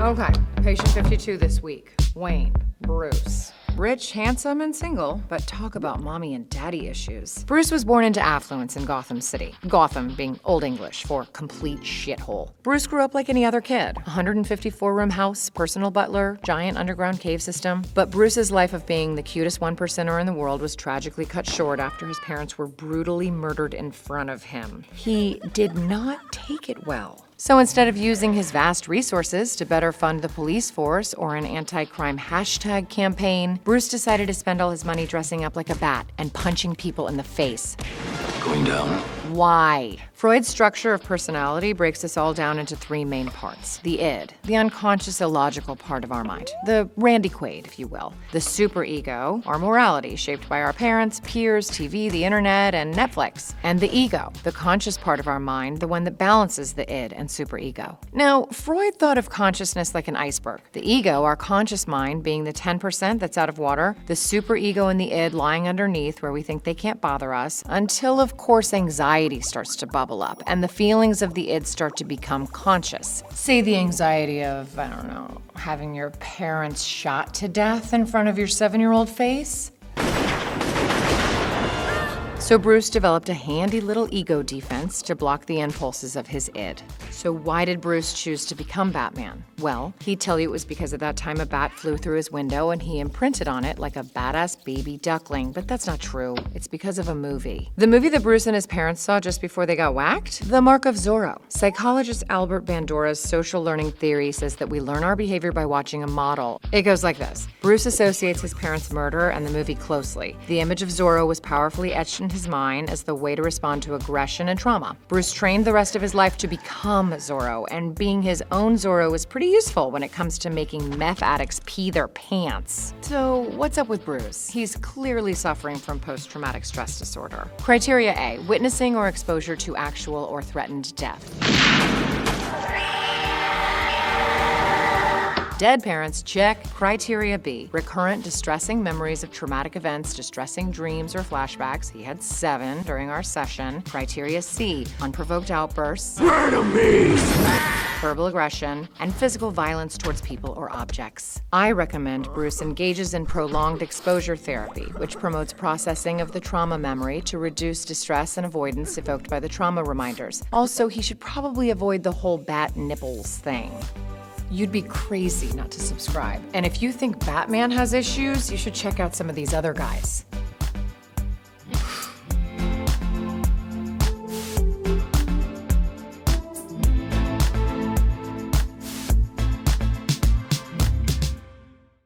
Okay, patient 52 this week. Wayne, Bruce. Rich, handsome, and single, but talk about mommy and daddy issues. Bruce was born into affluence in Gotham City. Gotham being Old English for complete shithole. Bruce grew up like any other kid. 154-room house, personal butler, giant underground cave system. But Bruce's life of being the cutest 1%er in the world was tragically cut short after his parents were brutally murdered in front of him. He did not take it well. So instead of using his vast resources to better fund the police force or an anti-crime hashtag campaign, Bruce decided to spend all his money dressing up like a bat and punching people in the face. Going down. Why? Freud's structure of personality breaks us all down into three main parts. The id, the unconscious illogical part of our mind. The Randy Quaid, if you will. The superego, our morality, shaped by our parents, peers, TV, the internet, and Netflix. And the ego, the conscious part of our mind, the one that balances the id and superego. Now, Freud thought of consciousness like an iceberg. The ego, our conscious mind, being the 10% that's out of water, the superego and the id lying underneath where we think they can't bother us, until, of course, anxiety starts to bubble up and the feelings of the id start to become conscious. Say the anxiety of, I don't know, having your parents shot to death in front of your 7-year-old face? So Bruce developed a handy little ego defense to block the impulses of his id. So why did Bruce choose to become Batman? Well, he'd tell you it was because at that time a bat flew through his window and he imprinted on it like a badass baby duckling, but that's not true. It's because of a movie. The movie that Bruce and his parents saw just before they got whacked? The Mark of Zorro. Psychologist Albert Bandura's social learning theory says that we learn our behavior by watching a model. It goes like this. Bruce associates his parents' murder and the movie closely. The image of Zorro was powerfully etched in his mind as the way to respond to aggression and trauma. Bruce trained the rest of his life to become Zorro, and being his own Zorro is pretty useful when it comes to making meth addicts pee their pants. So what's up with Bruce? He's clearly suffering from post-traumatic stress disorder. Criteria A, witnessing or exposure to actual or threatened death. Dead parents, check. Criteria B, recurrent distressing memories of traumatic events, distressing dreams or flashbacks. He had 7 during our session. Criteria C, unprovoked outbursts, verbal aggression, and physical violence towards people or objects. I recommend Bruce engages in prolonged exposure therapy, which promotes processing of the trauma memory to reduce distress and avoidance evoked by the trauma reminders. Also, he should probably avoid the whole bat nipples thing. You'd be crazy not to subscribe. And if you think Batman has issues, you should check out some of these other guys.